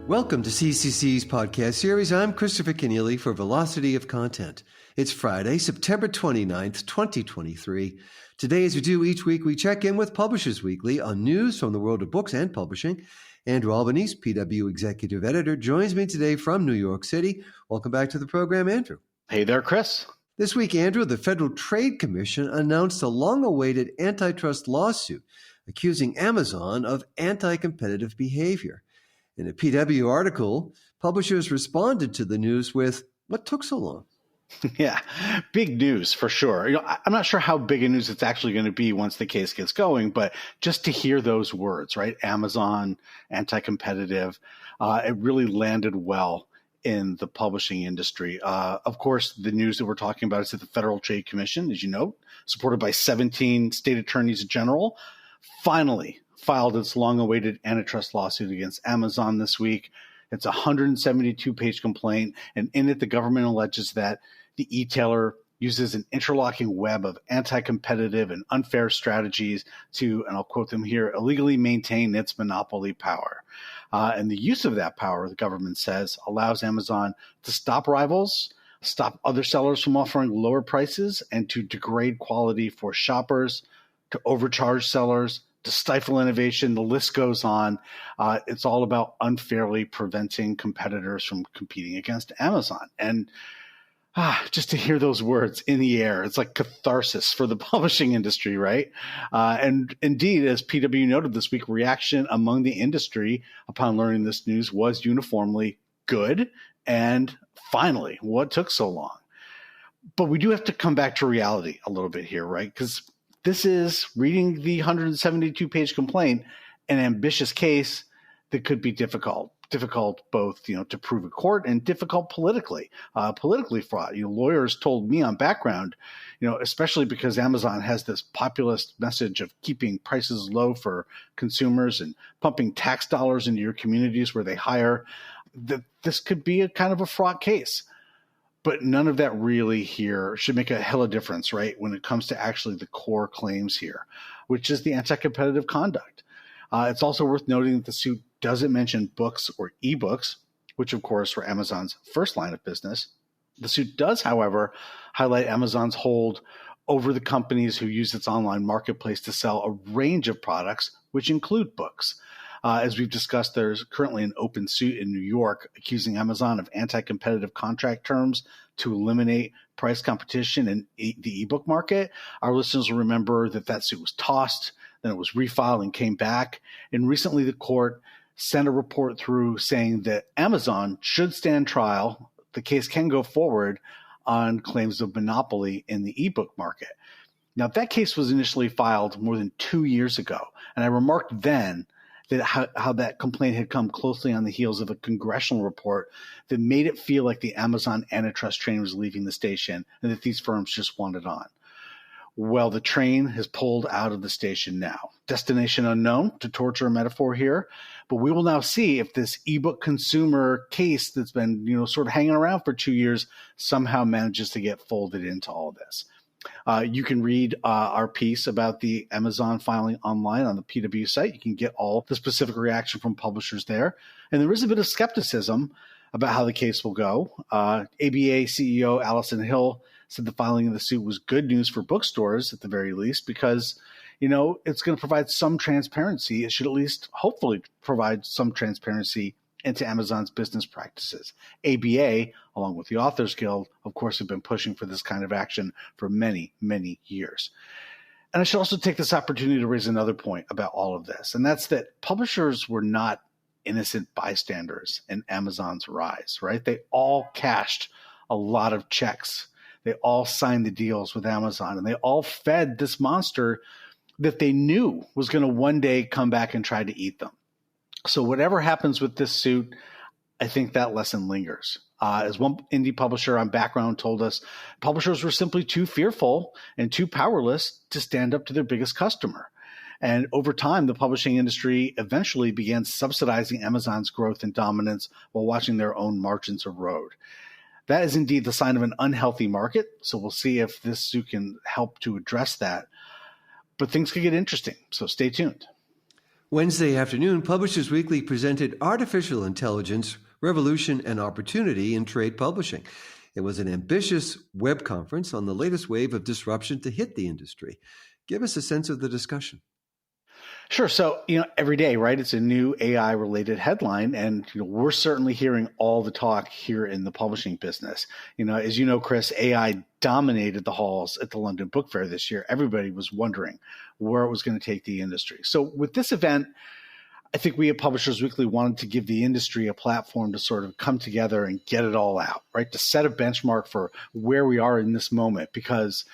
Welcome to CCC's podcast series. I'm Christopher Kenneally for Velocity of Content. It's Friday, September 29th, 2023. Today, as we do each week, we check in with Publishers Weekly on news from the world of books and publishing. Andrew Albanese, PW Executive Editor, joins me today from New York City. Welcome back to the program, Andrew. Hey there, Chris. This week, Andrew, the Federal Trade Commission announced a long-awaited antitrust lawsuit accusing Amazon of anti-competitive behavior. In a PW article, publishers responded to the news with, "What took so long?" Yeah, big news for sure. I'm not sure how big a news it's actually going to be once the case gets going, but just to hear those words, right? Amazon, anti-competitive, it really landed well in the publishing industry. Of course, the news that we're talking about is that the Federal Trade Commission, as you know, supported by 17 state attorneys general, finally filed its long-awaited antitrust lawsuit against Amazon this week. It's a 172-page complaint, and in it, the government alleges that the e-tailer uses an interlocking web of anti-competitive and unfair strategies to, and I'll quote them here, illegally maintain its monopoly power. And the use of that power, the government says, allows Amazon to stop rivals, stop other sellers from offering lower prices, and to degrade quality for shoppers, to overcharge sellers, to stifle innovation. The list goes on. It's all about unfairly preventing competitors from competing against Amazon. And just to hear those words in the air, it's like catharsis for the publishing industry, right? And indeed, as PW noted this week, reaction among the industry upon learning this news was uniformly good. And finally, what took so long? But we do have to come back to reality a little bit here, right? Because this is, reading the 172-page complaint, an ambitious case that could be difficult both, to prove in court and difficult politically fraught. Lawyers told me on background, especially because Amazon has this populist message of keeping prices low for consumers and pumping tax dollars into your communities where they hire, that this could be a kind of a fraught case. But none of that really here should make a hell of a difference, right, when it comes to actually the core claims here, which is the anti-competitive conduct. It's also worth noting that the suit doesn't mention books or ebooks, which, of course, were Amazon's first line of business. The suit does, however, highlight Amazon's hold over the companies who use its online marketplace to sell a range of products, which include books. As we've discussed, there's currently an open suit in New York accusing Amazon of anti-competitive contract terms to eliminate price competition in the ebook market. Our listeners will remember that suit was tossed, then it was refiled and came back. And recently the court sent a report through saying that Amazon should stand trial. The case can go forward on claims of monopoly in the ebook market. Now, that case was initially filed more than 2 years ago, and I remarked then that how that complaint had come closely on the heels of a congressional report that made it feel like the Amazon antitrust train was leaving the station and that these firms just wanted on. Well, the train has pulled out of the station now. Destination unknown, to torture a metaphor here, but we will now see if this ebook consumer case that's been, sort of hanging around for 2 years somehow manages to get folded into all this. You can read our piece about the Amazon filing online on the PW site. You can get all the specific reaction from publishers there. And there is a bit of skepticism about how the case will go. ABA CEO Allison Hill said the filing of the suit was good news for bookstores at the very least because, it's going to provide some transparency. It should at least hopefully provide some transparency into Amazon's business practices. ABA, along with the Authors Guild, of course, have been pushing for this kind of action for many, many years. And I should also take this opportunity to raise another point about all of this, and that's that publishers were not innocent bystanders in Amazon's rise, right? They all cashed a lot of checks. They all signed the deals with Amazon, and they all fed this monster that they knew was going to one day come back and try to eat them. So whatever happens with this suit, I think that lesson lingers. As one indie publisher on Background told us, publishers were simply too fearful and too powerless to stand up to their biggest customer. And over time, the publishing industry eventually began subsidizing Amazon's growth and dominance while watching their own margins erode. That is indeed the sign of an unhealthy market. So we'll see if this suit can help to address that. But things could get interesting, so stay tuned. Wednesday afternoon, Publishers Weekly presented Artificial Intelligence, Revolution and Opportunity in Trade Publishing. It was an ambitious web conference on the latest wave of disruption to hit the industry. Give us a sense of the discussion. Sure. So, every day, right, it's a new AI related headline. And, we're certainly hearing all the talk here in the publishing business. As you know, Chris, AI dominated the halls at the London Book Fair this year. Everybody was wondering where it was going to take the industry. So with this event, I think we at Publishers Weekly wanted to give the industry a platform to sort of come together and get it all out, right? To set a benchmark for where we are in this moment, because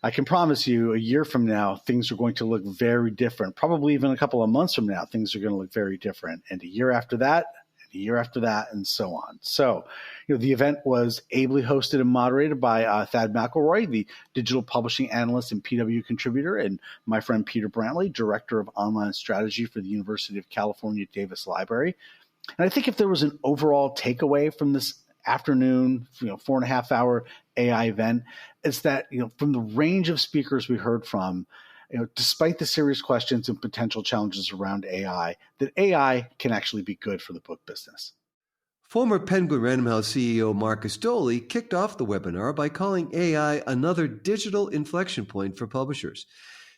I can promise you a year from now, things are going to look very different. Probably even a couple of months from now, things are going to look very different. And a year after that, and a year after that, and so on. So, the event was ably hosted and moderated by Thad McIlroy, the digital publishing analyst and PW contributor, and my friend Peter Brantley, director of online strategy for the University of California Davis Library. And I think if there was an overall takeaway from this afternoon, 4.5-hour AI event, is that, from the range of speakers we heard from, despite the serious questions and potential challenges around AI, that AI can actually be good for the book business. Former Penguin Random House CEO Marcus Doley kicked off the webinar by calling AI another digital inflection point for publishers.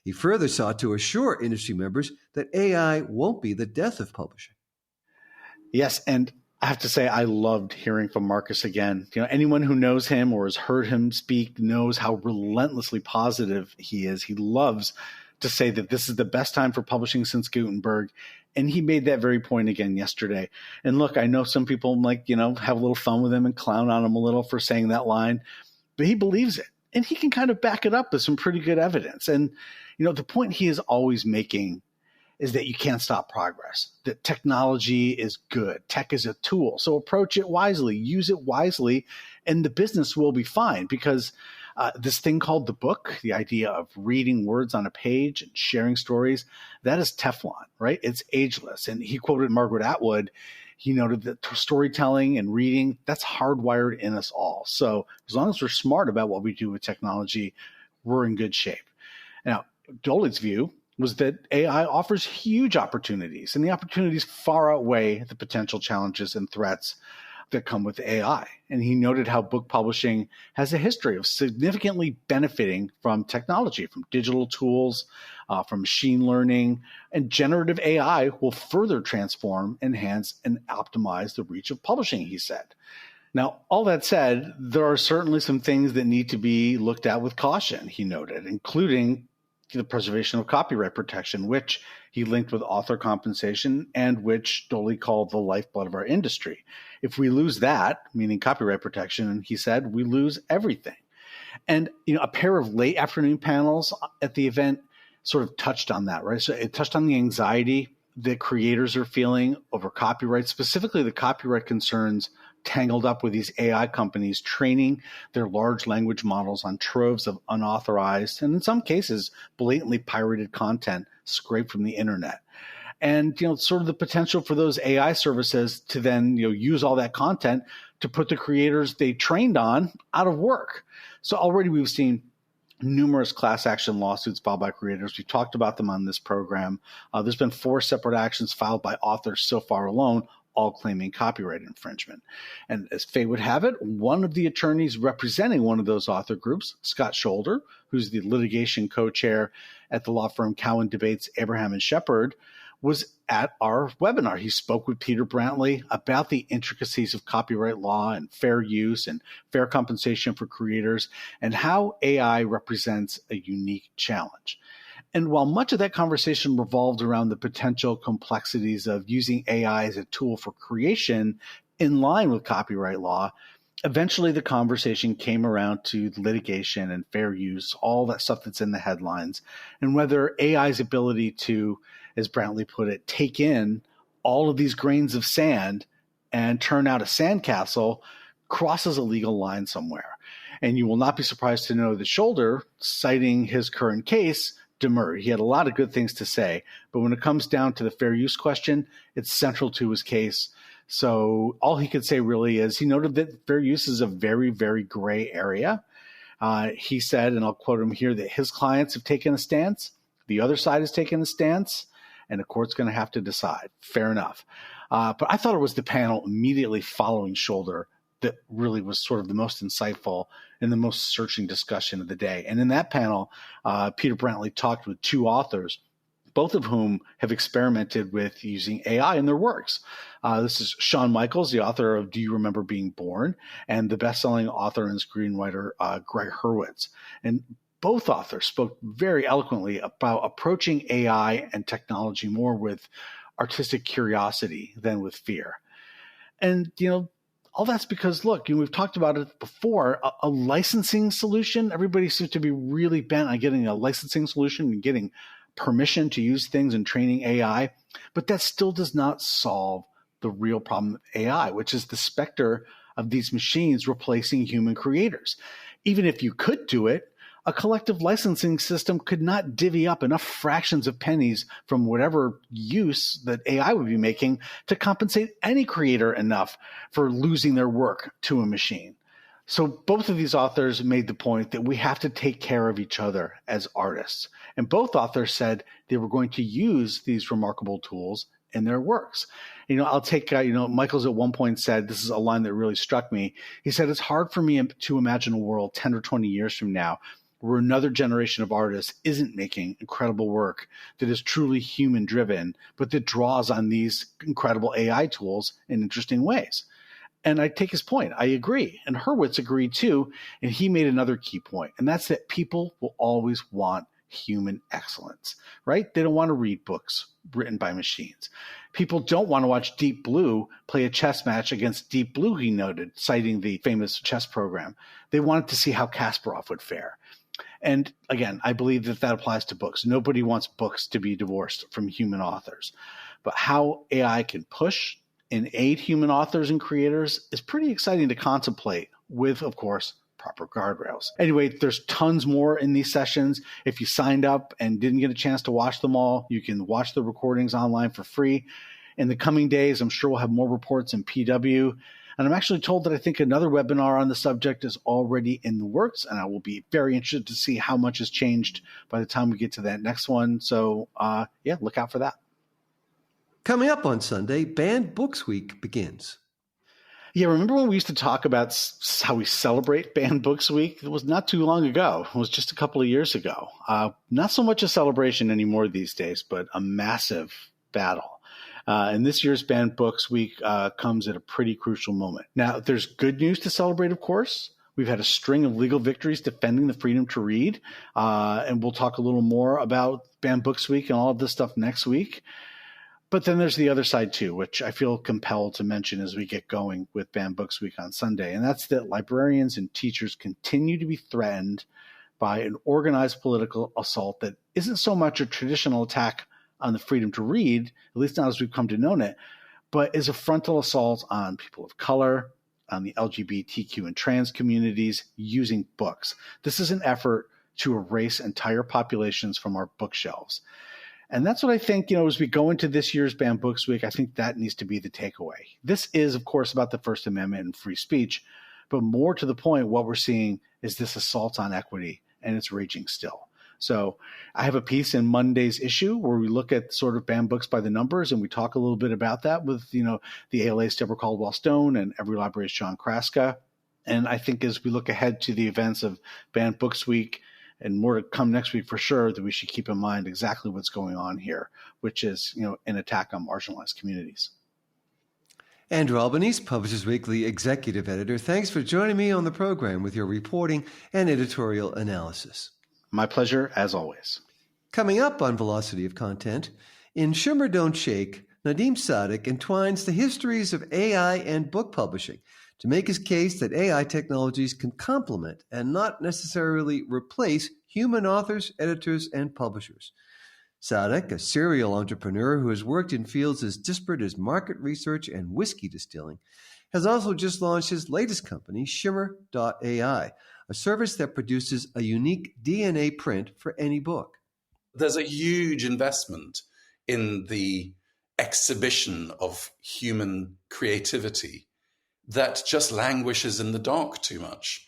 He further sought to assure industry members that AI won't be the death of publishing. Yes, and I have to say, I loved hearing from Marcus again. Anyone who knows him or has heard him speak knows how relentlessly positive he is. He loves to say that this is the best time for publishing since Gutenberg. And he made that very point again yesterday. And look, I know some people have a little fun with him and clown on him a little for saying that line, but he believes it. And he can kind of back it up with some pretty good evidence. And, the point he is always making is that you can't stop progress, that technology is good. Tech is a tool. So approach it wisely, use it wisely, and the business will be fine, because this thing called the book, the idea of reading words on a page and sharing stories, that is Teflon, right? It's ageless. And he quoted Margaret Atwood. He noted that storytelling and reading, that's hardwired in us all. So as long as we're smart about what we do with technology, we're in good shape. Now, Doley's view was that AI offers huge opportunities, and the opportunities far outweigh the potential challenges and threats that come with AI. And he noted how book publishing has a history of significantly benefiting from technology, from digital tools, from machine learning, and generative AI will further transform, enhance, and optimize the reach of publishing, he said. Now, all that said, there are certainly some things that need to be looked at with caution, he noted, including the preservation of copyright protection, which he linked with author compensation and which Doley called the lifeblood of our industry. If we lose that, meaning copyright protection, he said, we lose everything. And, a pair of late afternoon panels at the event sort of touched on that, right? So it touched on the anxiety that creators are feeling over copyright, specifically the copyright concerns tangled up with these AI companies training their large language models on troves of unauthorized and in some cases blatantly pirated content scraped from the internet. And, sort of the potential for those AI services to then, use all that content to put the creators they trained on out of work. So already we've seen numerous class action lawsuits filed by creators. We've talked about them on this program. There's been 4 separate actions filed by authors so far alone, all claiming copyright infringement. And as fate would have it, one of the attorneys representing one of those author groups, Scott Shoulder, who's the litigation co-chair at the law firm Cowen Debates Abraham and Shepard, was at our webinar. He spoke with Peter Brantley about the intricacies of copyright law and fair use and fair compensation for creators and how AI represents a unique challenge. And while much of that conversation revolved around the potential complexities of using AI as a tool for creation in line with copyright law, eventually the conversation came around to litigation and fair use, all that stuff that's in the headlines, and whether AI's ability to, as Brantley put it, take in all of these grains of sand and turn out a sandcastle crosses a legal line somewhere. And you will not be surprised to know that Shoulder, citing his current case, demurred. He had a lot of good things to say, but when it comes down to the fair use question, it's central to his case. So all he could say really is he noted that fair use is a very, very gray area. He said, and I'll quote him here, that his clients have taken a stance, the other side has taken a stance, and the court's going to have to decide. Fair enough. But I thought it was the panel immediately following Shoulder that really was sort of the most insightful and the most searching discussion of the day. And in that panel, Peter Brantley talked with two authors, both of whom have experimented with using AI in their works. This is Shawn Michaels, the author of Do You Remember Being Born? And the best-selling author and screenwriter Greg Hurwitz. And both authors spoke very eloquently about approaching AI and technology more with artistic curiosity than with fear. And, all that's because, look, we've talked about it before, a licensing solution. Everybody seems to be really bent on getting a licensing solution and getting permission to use things and training AI. But that still does not solve the real problem of AI, which is the specter of these machines replacing human creators. Even if you could do it, a collective licensing system could not divvy up enough fractions of pennies from whatever use that AI would be making to compensate any creator enough for losing their work to a machine. So both of these authors made the point that we have to take care of each other as artists. And both authors said they were going to use these remarkable tools in their works. I'll take, Michaels at one point said, this is a line that really struck me. He said, it's hard for me to imagine a world 10 or 20 years from now where another generation of artists isn't making incredible work that is truly human driven, but that draws on these incredible AI tools in interesting ways. And I take his point. I agree. And Hurwitz agreed too. And he made another key point, and that's that people will always want human excellence, right? They don't want to read books written by machines. People don't want to watch Deep Blue play a chess match against Deep Blue, he noted, citing the famous chess program. They wanted to see how Kasparov would fare. And again, I believe that applies to books. Nobody wants books to be divorced from human authors. But how AI can push and aid human authors and creators is pretty exciting to contemplate with, of course, proper guardrails. Anyway, there's tons more in these sessions. If you signed up and didn't get a chance to watch them all, you can watch the recordings online for free. In the coming days, I'm sure we'll have more reports in PW. And I'm actually told that I think another webinar on the subject is already in the works, and I will be very interested to see how much has changed by the time we get to that next one. So, look out for that. Coming up on Sunday, Banned Books Week begins. Yeah, remember when we used to talk about how we celebrate Banned Books Week? It was not too long ago. It was just a couple of years ago. Not so much a celebration anymore these days, but a massive battle. And this year's Banned Books Week comes at a pretty crucial moment. Now, there's good news to celebrate, of course. We've had a string of legal victories defending the freedom to read. And we'll talk a little more about Banned Books Week and all of this stuff next week. But then there's the other side, too, which I feel compelled to mention as we get going with Banned Books Week on Sunday. And that's that librarians and teachers continue to be threatened by an organized political assault that isn't so much a traditional attack on the freedom to read, at least not as we've come to know it, but is a frontal assault on people of color, on the LGBTQ and trans communities using books. This is an effort to erase entire populations from our bookshelves. And that's what I think, as we go into this year's Banned Books Week, I think that needs to be the takeaway. This is, of course, about the First Amendment and free speech, but more to the point, what we're seeing is this assault on equity, and it's raging still. So I have a piece in Monday's issue where we look at sort of banned books by the numbers, and we talk a little bit about that with, the ALA's Deborah Caldwell-Stone and Every Library's John Kraska. And I think as we look ahead to the events of Banned Books Week and more to come next week for sure, that we should keep in mind exactly what's going on here, which is, an attack on marginalized communities. Andrew Albanese, Publishers Weekly Executive Editor, thanks for joining me on the program with your reporting and editorial analysis. My pleasure, as always. Coming up on Velocity of Content, in Shimmer Don't Shake, Nadim Sadek entwines the histories of AI and book publishing to make his case that AI technologies can complement and not necessarily replace human authors, editors, and publishers. Sadek, a serial entrepreneur who has worked in fields as disparate as market research and whiskey distilling, has also just launched his latest company, Shimmer.ai, a service that produces a unique DNA print for any book. There's a huge investment in the exhibition of human creativity that just languishes in the dark too much.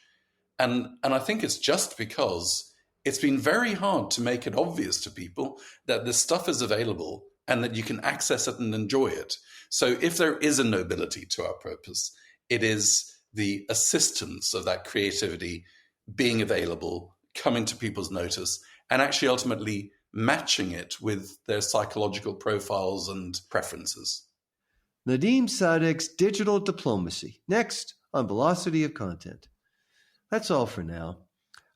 And I think it's just because it's been very hard to make it obvious to people that this stuff is available and that you can access it and enjoy it. So if there is a nobility to our purpose, it is the assistance of that creativity being available, coming to people's notice, and actually ultimately matching it with their psychological profiles and preferences. Nadeem Sadek's Digital Diplomacy, next on Velocity of Content. That's all for now.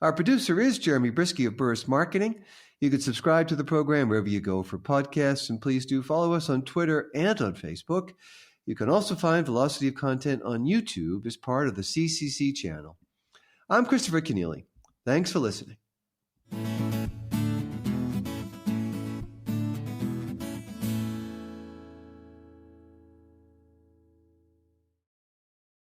Our producer is Jeremy Brisky of Burris Marketing. You can subscribe to the program wherever you go for podcasts, and please do follow us on Twitter and on Facebook. You can also find Velocity of Content on YouTube as part of the CCC channel. I'm Christopher Kenneally. Thanks for listening.